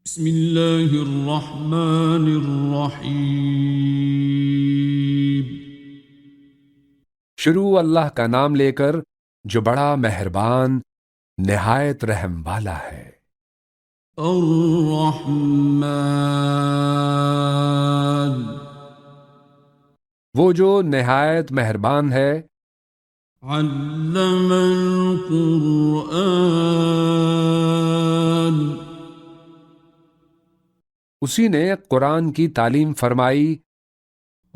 بسم اللہ الرحمن الرحیم۔ شروع اللہ کا نام لے کر جو بڑا مہربان نہایت رحم والا ہے۔ الرحمن، وہ جو نہایت مہربان ہے، علم القرآن، اسی نے قرآن کی تعلیم فرمائی،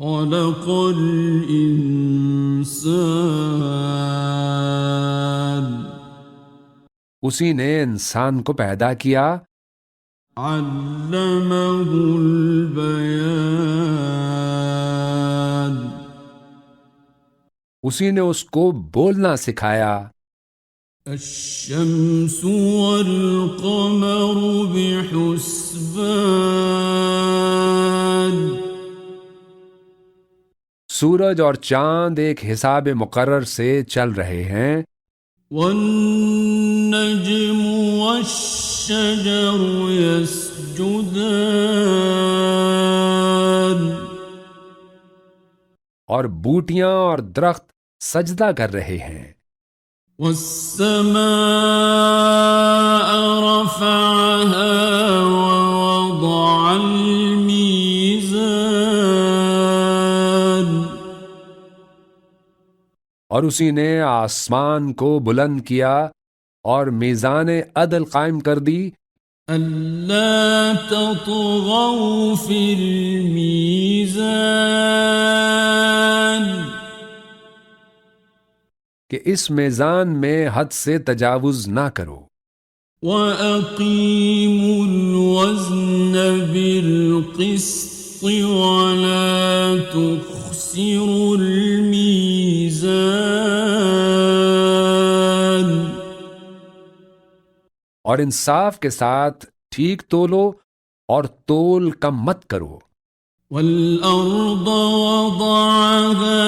خلق الانسان، اسی نے انسان کو پیدا کیا، علمہ البیان، اسی نے اس کو بولنا سکھایا، الشمس والقمر بحسبان، سورج اور چاند ایک حساب مقرر سے چل رہے ہیں، والنجم والشجر يسجدان، اور بوٹیاں اور درخت سجدہ کر رہے ہیں، والسماء رفعها ووضع الميزان، اور اسی نے آسمان کو بلند کیا اور میزان عدل قائم کر دی، ألا تطغوا في الميزان، کہ اس میزان میں حد سے تجاوز نہ کرو، وَأَقِيمُوا الْوَزْنَ بِالْقِسْطِ وَلَا تُخْسِرُوا الْمِيزَانَ، اور انصاف کے ساتھ ٹھیک تولو اور تول کم مت کرو، وَالْأَرْضَ وَضَعَهَا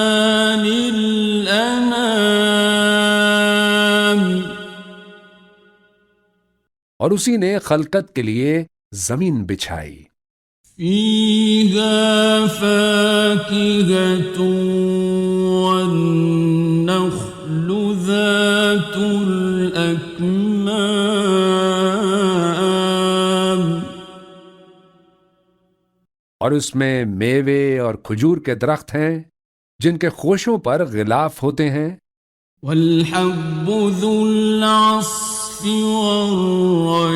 لِلْأَنَامِ، اور اسی نے خلقت کے لیے زمین بچھائی، فِيهَا فَاكِهَةٌ وَالنَّخْلُ ذَاتُ الْأَكْمَامِ، اور اس میں میوے اور کھجور کے درخت ہیں جن کے خوشوں پر غلاف ہوتے ہیں، وَالْحَبُّ ذُو الْعَصْفِ وَالرَّيْحَانِ،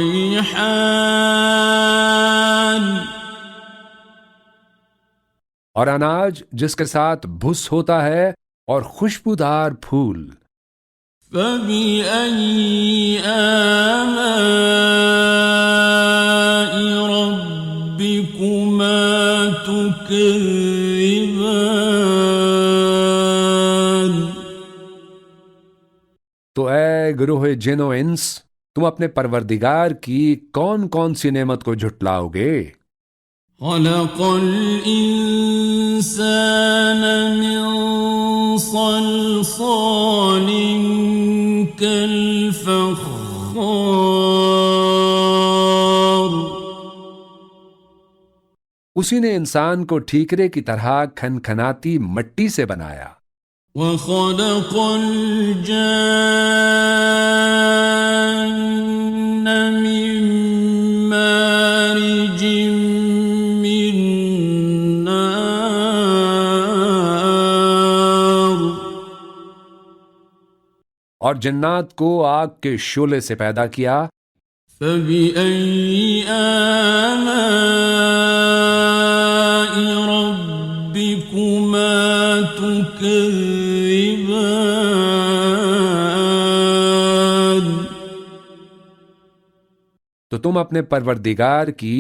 اور اناج جس کے ساتھ بھس ہوتا ہے اور خوشبودار پھول، فَبِأَيِّ آلَاءِ رَبِّكُمَا تُكَذِّبَانِ، تو اے گروہ جن و انس، تم اپنے پروردگار کی کون کون سی نعمت کو جھٹلاؤ گے؟ خَلَقَ الْإِنسَانَ مِنْ صَلْصَالٍ كَالْفَخَّارِ، اسی نے انسان کو ٹھیکرے کی طرح کھنکھناتی مٹی سے بنایا، وَخَلَقَ الْجَانَّ مِن مَّارِجٍ مِّن نَّارٍ، اور جنات کو آگ کے شعلے سے پیدا کیا، فَبِأَيِّ آلَاءِ رَبِّكُمَا تُكَذِّبَانِ، تو تم اپنے پروردگار کی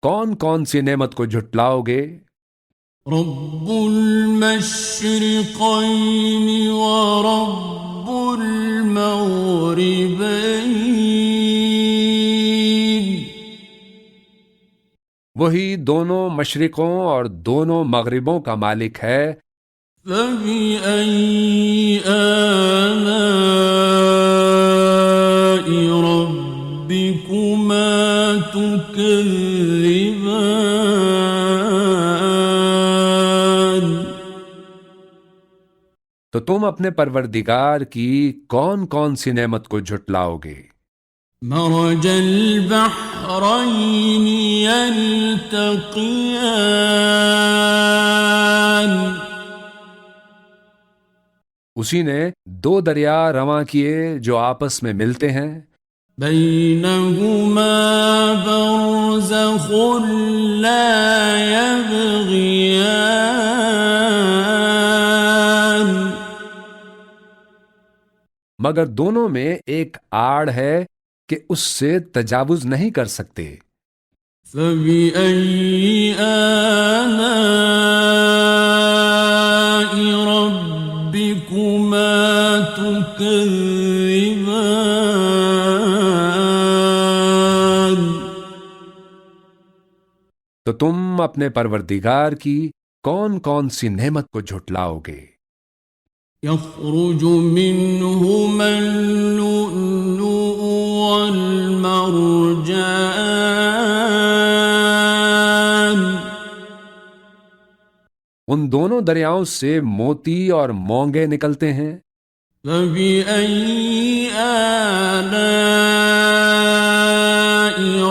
کون کون سی نعمت کو جھٹلاؤ گے؟ رب المشرقين ورب المغربين، وہی دونوں مشرقوں اور دونوں مغربوں کا مالک ہے، فَبِأَيِّ آلَاءِ رَبِّكُمَا ربكما تكذبان تو تم اپنے پروردگار کی کون کون سی نعمت کو جھٹلاؤ گے؟ مرج البحرين يلتقيان اسی نے دو دریا رواں کیے جو آپس میں ملتے ہیں، بينهما برزخ لا يبغيان مگر دونوں میں ایک آڑ ہے کہ اس سے تجاوز نہیں کر سکتے۔ فبأي آلاء ربكما تكذبان تو تم اپنے پروردگار کی کون کون سی نعمت کو جھٹلاؤ گے؟ يخرج منهما اللؤلؤ والمرجان ان دونوں دریاؤں سے موتی اور مونگے نکلتے ہیں۔ فبأي آلاء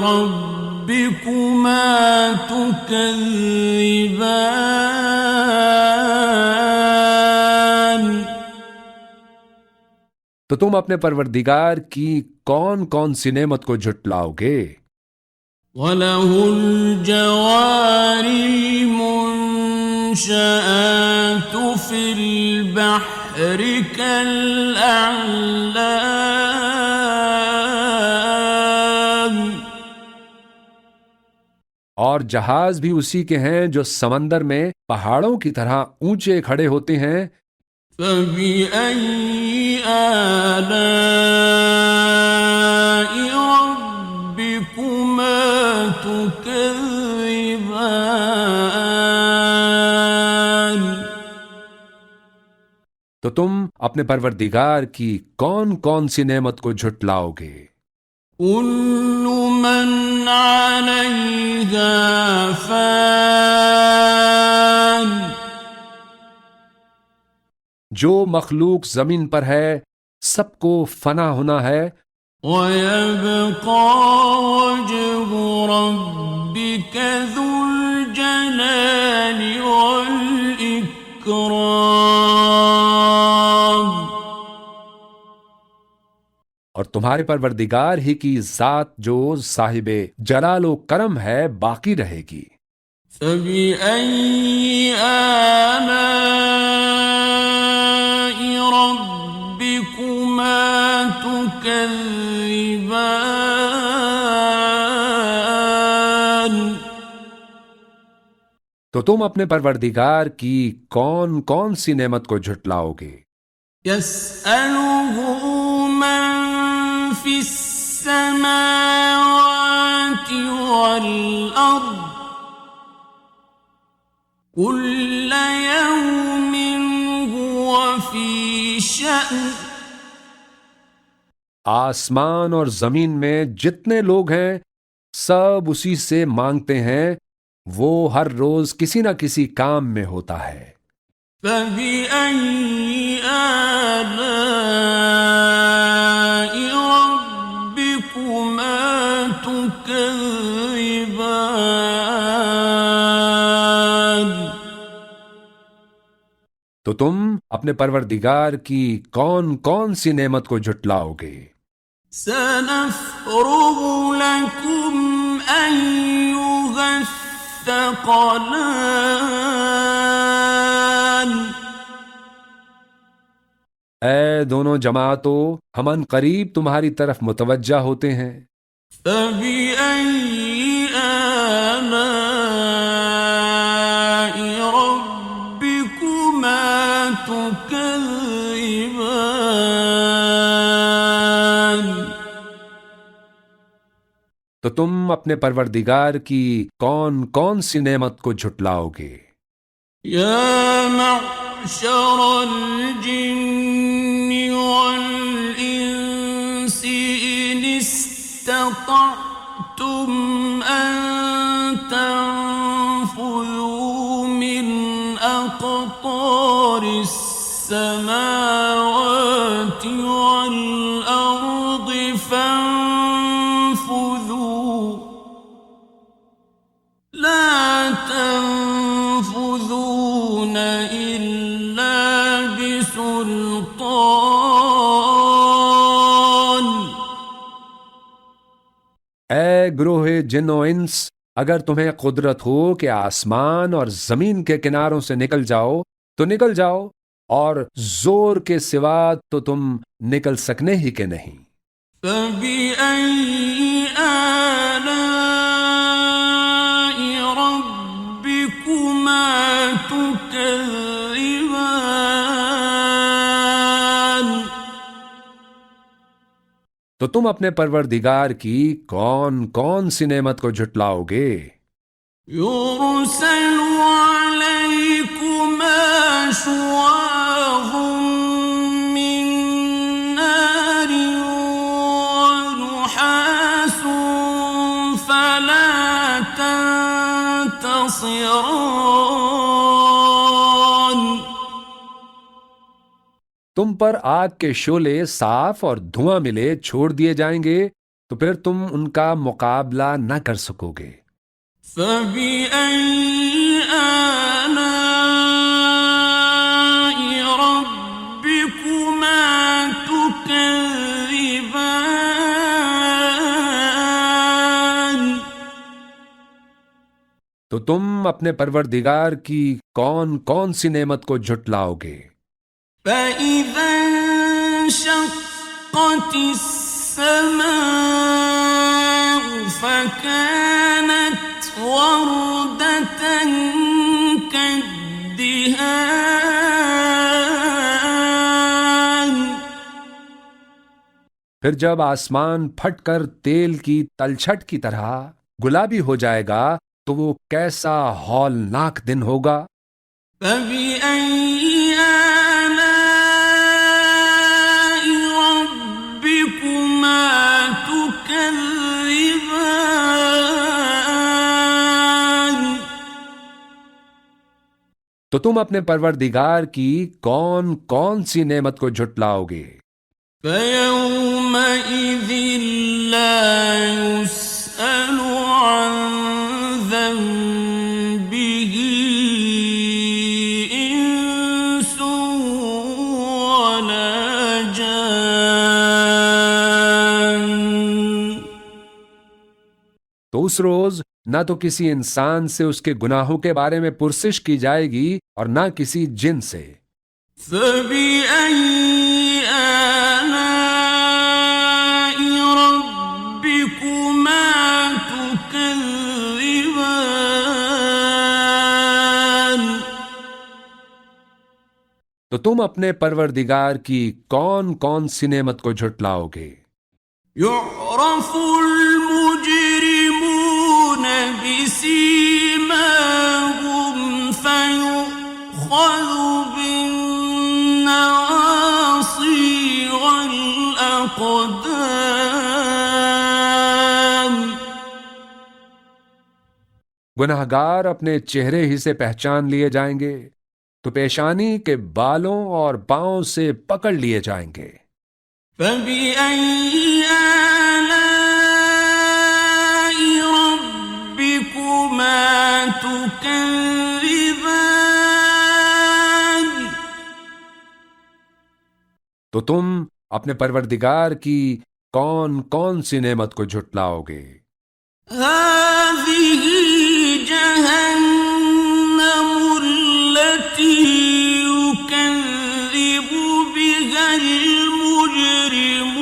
ربكما تكذبان تو تم اپنے پروردگار کی کون کون سی نعمت کو جھٹلاؤ گے؟ وَلَهُ الْجَوَارِ الْمُنشَآتُ فِي الْبَحْرِ كَالْأَعْلَامِ اور جہاز بھی اسی کے ہیں جو سمندر میں پہاڑوں کی طرح اونچے کھڑے ہوتے ہیں۔ فَبِأَيِّ آلَاءِ رَبِّكُمَا تُكَذِّبَانِ تو تم اپنے پروردگار کی کون کون سی نعمت کو جھٹلاؤ گے؟ كُلُّ مَنْ عَلَيْهَا فَانٍ جو مخلوق زمین پر ہے سب کو فنا ہونا ہے، وَيَبْقَى وَجْهُ رَبِّكَ ذُو الْجَلَالِ وَالْإِكْرَامِ اور تمہارے پروردگار ہی کی ذات جو صاحب جلال و کرم ہے باقی رہے گی۔ فَبِأَيِّ آلَاءِ رَبِّكُمَا تُكَذِّبَانِ تو تم اپنے پروردگار کی کون کون سی نعمت کو جھٹلاؤ گے؟ يَسْأَلُهُ مَن فِي السَّمَاوَاتِ وَالْأَرْضِ كُلَّ يَوْمٍ هُوَ فِي شَأْنٍ آسمان اور زمین میں جتنے لوگ ہیں سب اسی سے مانگتے ہیں، وہ ہر روز کسی نہ کسی کام میں ہوتا ہے۔ فَبِأَيِّ آلَاءِ رَبِّكُمَا تُكَذِّبَانِ تو تم اپنے پروردگار کی کون کون سی نعمت کو جھٹلاؤ گے؟ سَنَفْرُغُ لَكُمْ أَيُّهَ الثَّقَلَانِ اے دونوں جماعتوں، ہم ان قریب تمہاری طرف متوجہ ہوتے ہیں۔ فَبِأَيِّ آلَاءِ رَبِّكُمَا تُكَذِّبَانِ تو تم اپنے پروردگار کی کون کون سی نعمت کو جھٹلاؤ گے؟ یا معشر الجن والانس ان استطعتم اسْتَطَعْتُمْ أَن تَنفُذُوا مِنْ أَقْطَارِ السَّمَاوَاتِ وَالْأَرْضِ فَانفُذُوا لَا تَنفُذُونَ إِلَّا بِسُلْطَانٍ۔ اے گروہ جن و انس، اگر تمہیں قدرت ہو کہ آسمان اور زمین کے کناروں سے نکل جاؤ تو نکل جاؤ، اور زور کے سوا تو تم نکل سکنے ہی کے نہیں۔ فَبِأَيِّ آلَاءِ رَبِّكُمَا تُكَذِّبَانِ؟ تو تم اپنے پروردگار کی کون کون سی نعمت کو جھٹلاؤ گے؟ يُرْسَلُ عَلَيْكُمَا شُوَاظٌ مِّن نَّارٍ وَنُحَاسٌ فَلَا تَنتَصِرَانِ۔ تم پر آگ کے شعلے صاف اور دھواں ملے چھوڑ دیے جائیں گے تو پھر تم ان کا مقابلہ نہ کر سکو گے۔ فَبِأَيِّ آلَاءِ رَبِّكُمَا تُكَذِّبَانِ؟ تو تم اپنے پروردگار کی کون کون سی نعمت کو جھٹلاؤ گے؟ فَإِذَا انشَقَّتِ السَّمَاءُ فَكَانَتْ وَرْدَةً كَالدِّهَانِ۔ پھر جب آسمان پھٹ کر تیل کی تلچھٹ کی طرح گلابی ہو جائے گا تو وہ کیسا ہولناک دن ہوگا۔ فَبِأَيِّ آلَاءِ رَبِّكُمَا تُكَذِّبَانِ؟ تو تم اپنے پروردگار کی کون کون سی نعمت کو جھٹلاؤ گے؟ فَيَوْمَئِذٍ لَا يُسْأَلُ عَن ذَنبِهِ إِنسٌ وَلَا جَانٌّ۔ تو اس روز نہ تو کسی انسان سے اس کے گناہوں کے بارے میں پرسش کی جائے گی اور نہ کسی جن سے۔ فَبِأَيِّ آلَاءِ رَبِّكُمَا تُكَذِّبَانِ؟ تو تم اپنے پروردگار کی کون کون سی نعمت کو جھٹلاؤ گے؟ يُعْرَفُ الْمُجْرِمُونَ بِسِيمَاهُمْ فَيُؤْخَذُ بِالنَّوَاصِي وَالْأَقْدَامِ۔ گناہگار اپنے چہرے ہی سے پہچان لیے جائیں گے تو پیشانی کے بالوں اور پاؤں سے پکڑ لیے جائیں گے۔ فَبِأَيِّ آلَاءِ رَبِّكُمَا تُكَذِّبَانِ؟ تو تم اپنے پروردگار کی کون کون سی نعمت کو جھٹلاؤ گے؟ هَٰذِهِ جَهَنَّمُ الَّتِي يُكَذِّبُ بِهَا الْمُجْرِمُونَ۔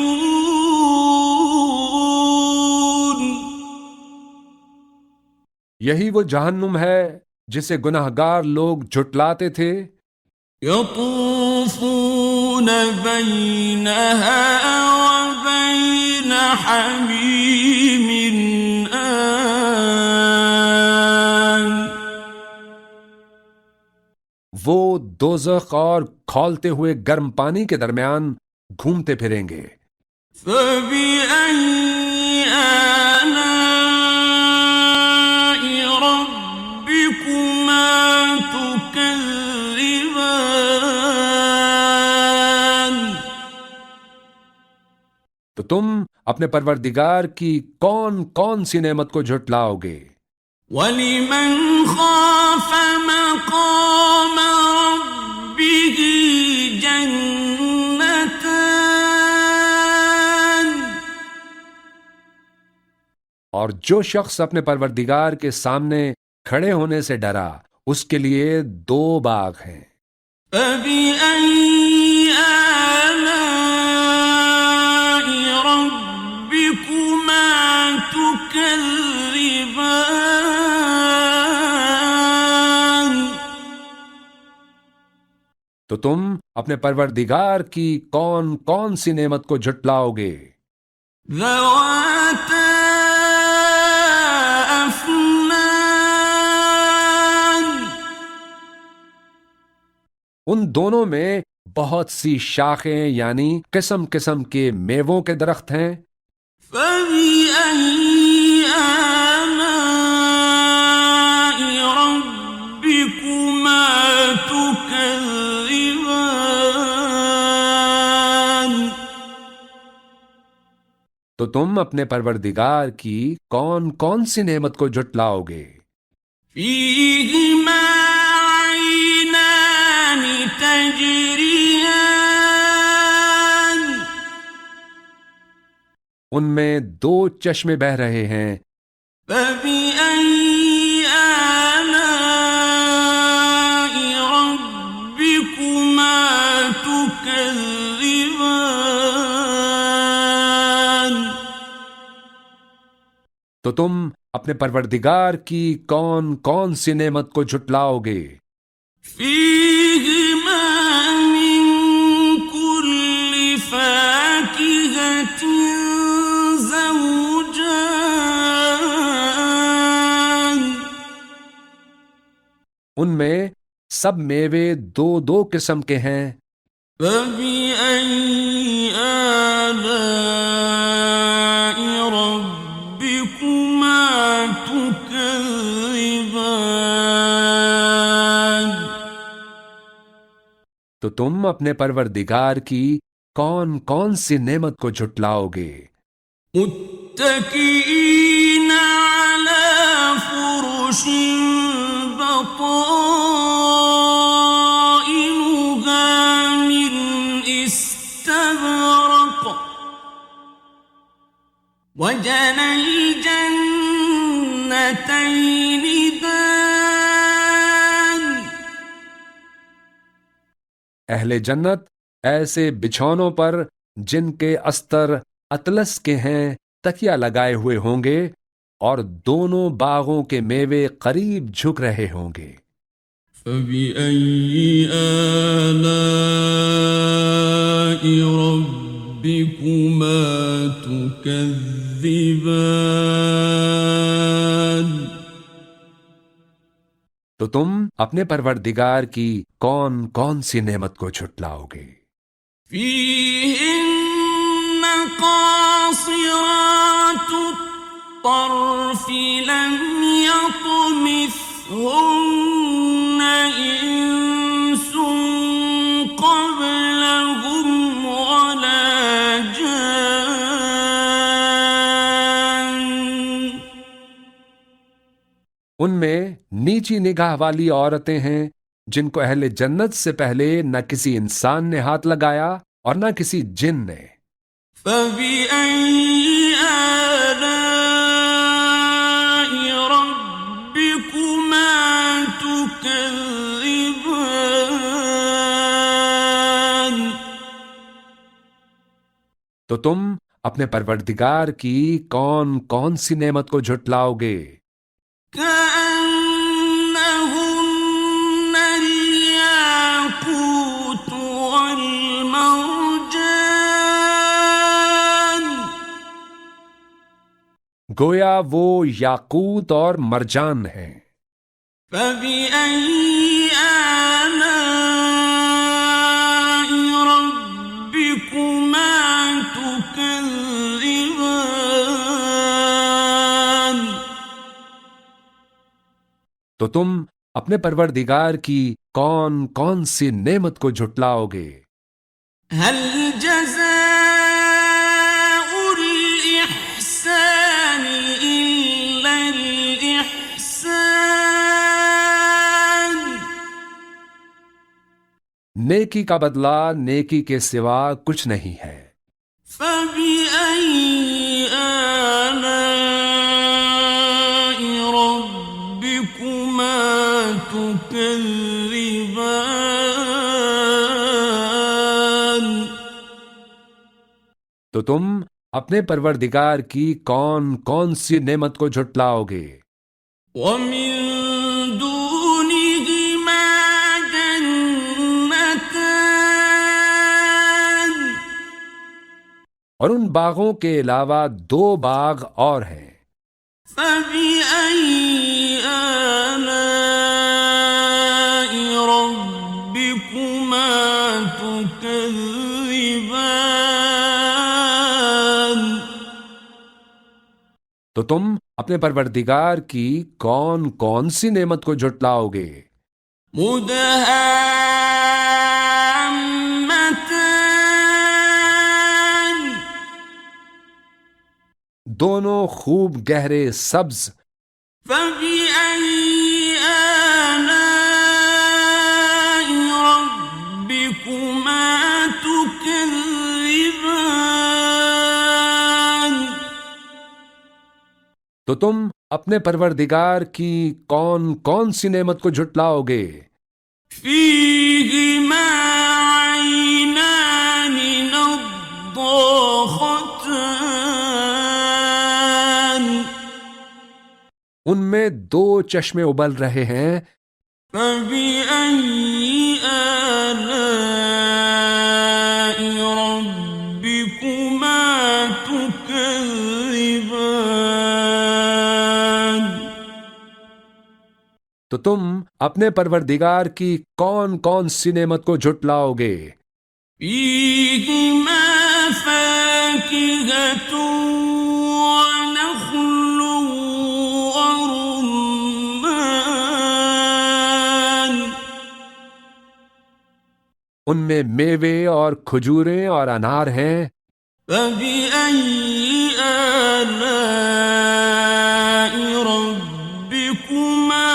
یہی وہ جہنم ہے جسے گناہگار لوگ جھٹلاتے تھے۔ يَطُوفُونَ بَيْنَهَا وَبَيْنَ حَمِيمٍ آنٍ۔ وہ دوزخ اور کھولتے ہوئے گرم پانی کے درمیان گھومتے پھریں گے۔ فَبِأَيِّ تم اپنے پروردگار کی کون کون سی نعمت کو جھٹلاؤ گے؟ وَلِمَنْ خَافَ مَقَامَ رَبِّهِ جَنَّتَانِ اور جو شخص اپنے پروردگار کے سامنے کھڑے ہونے سے ڈرا اس کے لیے 2 باغ ہیں۔ فَبِأَيِّ آلَاءِ رَبِّكُمَا تُكَذِّبَانِ تو تم اپنے پروردگار کی کون کون سی نعمت کو جھٹلاؤ گے؟ ذَوَاتَا أَفْنَانٍ ان دونوں میں بہت سی شاخیں یعنی قسم قسم کے میووں کے درخت ہیں۔ فَبِأَيِّ آلَاءِ رَبِّكُمَا تُكَذِّبَانِ تو تم اپنے پروردگار کی کون کون سی نعمت کو جھٹلاؤ گے؟ فِيهِمَا عَيْنَانِ تَجْرِيَانِ ان میں 2 چشمے بہہ رہے ہیں۔ فَبِأَيِّ آلَاءِ رَبِّكُمَا تُكَذِّبَانِ تو تم اپنے پروردگار کی کون کون سی نعمت کو جھٹلاؤ گے؟ فِيهِمَا مِن كُلِّ فَاكِهَةٍ زَوْجَانِ ان میں سب میوے 2 قسم کے ہیں۔ فَبِأَيِّ آلَاءِ رَبِّكُمَا تُكَذِّبَانِ تو تم اپنے پروردگار کی کون کون سی نعمت کو جھٹلاؤ گے؟ مُتَّكِئِينَ عَلَى فُرُشٍ بَطَائِنُهَا مِنْ إِسْتَبْرَقٍ وَجَنَى الْجَنَّتَيْنِ دَانٍ اہل جنت ایسے بچھونوں پر جن کے استر اطلس کے ہیں تکیہ لگائے ہوئے ہوں گے اور دونوں باغوں کے میوے قریب جھک رہے ہوں گے۔ فَبِأَيِّ آلَاءِ رَبِّكُمَا تُكَذِّبَانِ تو تم اپنے پروردگار کی کون کون سی نعمت کو جھٹلاؤ گے؟ فِيهِنَّ قَاصِرَاتُ الطَّرْفِ لَمْ يَطْمِثْهُنَّ إِنسٌ قَبْلَهُمْ وَلَا جَانٌّ ان میں نیچی نگاہ والی عورتیں ہیں جن کو اہل جنت سے پہلے نہ کسی انسان نے ہاتھ لگایا اور نہ کسی جن نے۔ فَبِأَيِّ آلَاءِ رَبِّكُمَا تُكَذِّبَانِ تو تم اپنے پروردگار کی کون کون سی نعمت کو جھٹلاؤ گے؟ كَأَنَّهُنَّ الْيَاقُوتُ وَالْمَرْجَانُ گویا وہ یاقوت اور مرجان ہیں۔ فَبِأَيِّ آلَاءِ رَبِّكُمَا تُكَذِّبَانِ تو تم اپنے پروردگار کی کون کون سی نعمت کو جھٹلاؤ گے؟ هل جزاء نیکی کا بدلہ نیکی کے سوا کچھ نہیں ہے۔ فبأي آلاء ربكما تكذبان؟ تو تم اپنے پروردگار کی کون کون سی نعمت کو جھٹلاؤ گے؟ ومن دونهما جنتان، اور ان باغوں کے علاوہ 2 باغ اور ہیں۔ فبأي آلاء ربكما تكذبان؟ تو تم اپنے پروردگار کی کون کون سی نعمت کو جھٹلاؤ گے؟ مدہامتان، دونوں خوب گہرے سبز۔ فبأي آلاء ربكما تكذبان؟ تو تم اپنے پروردگار کی کون کون سی نعمت کو جھٹلاؤ گے؟ فيهما عينان نضاختان، ان میں 2 چشمے ابل رہے ہیں۔ فبأي آلاء ربكما تكذبان؟ تو تم اپنے پروردگار کی کون کون سی نعمت کو جھٹلاؤ گے؟ فيهما فاكهة ونخل ورمان، ان میں میوے اور کھجوریں اور انار ہیں۔ فبأي آلاء ربكما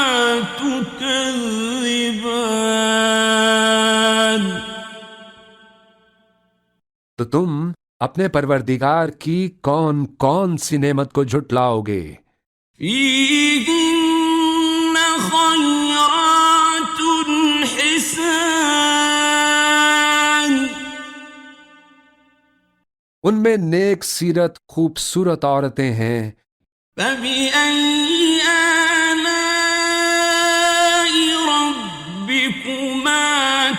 تكذبان؟ تو تم اپنے پروردگار کی کون کون سی نعمت کو جھٹلاؤ گے؟ فيهن خيرات حسان، ان میں نیک سیرت خوبصورت عورتیں ہیں۔ فبأي آلاء ربكما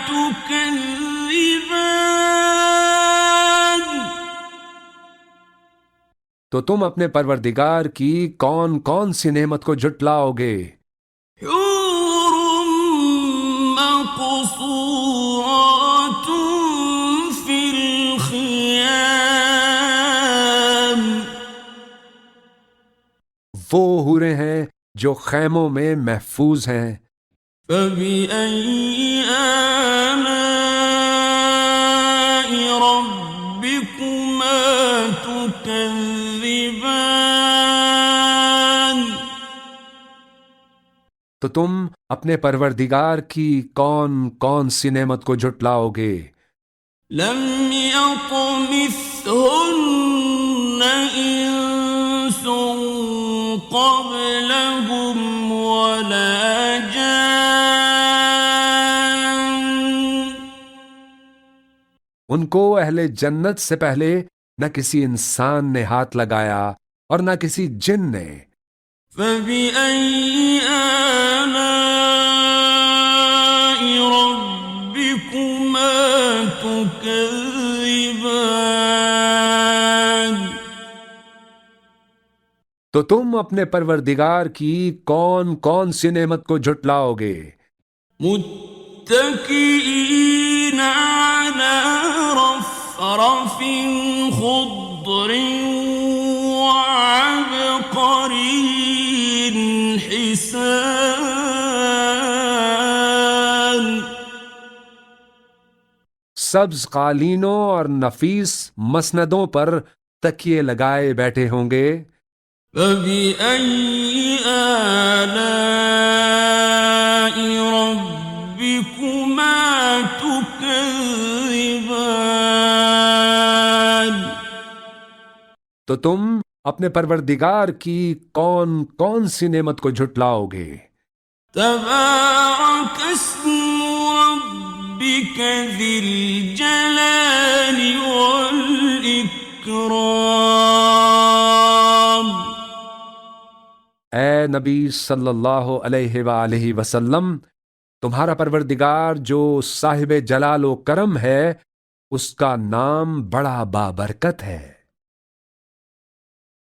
تكذبان؟ تو تم اپنے پروردگار کی کون کون سی نعمت کو جھٹلاؤ گے؟ حور مقصورات في الخيام، وہ حوریں ہیں جو خیموں میں محفوظ ہیں۔ فبأي آلاء ربكما تكذبان؟ تو تم اپنے پروردگار کی کون کون سی نعمت کو جھٹلاؤ گے؟ لم يطمثهن إنس قبلهم ولا جان، ان کو اہل جنت سے پہلے نہ کسی انسان نے ہاتھ لگایا اور نہ کسی جن نے۔ فبأي آلاء ربكما تكذبان؟ تو تم اپنے پروردگار کی کون کون سی نعمت کو جھٹلاؤ گے؟ متكئين على رفرف خضر وعبقري حسان، سبز قالینوں اور نفیس مسندوں پر تکیے لگائے بیٹھے ہوں گے۔ فبأي آلاء ربكما تكذبان؟ تو تم اپنے پروردگار کی کون کون سی نعمت کو جھٹلاؤ گے؟ تبارك اسم ربك ذي الجلال والإكرام۔ اے نبی صلی اللہ علیہ وآلہ وسلم، تمہارا پروردگار جو صاحب جلال و کرم ہے، اس کا نام بڑا بابرکت ہے۔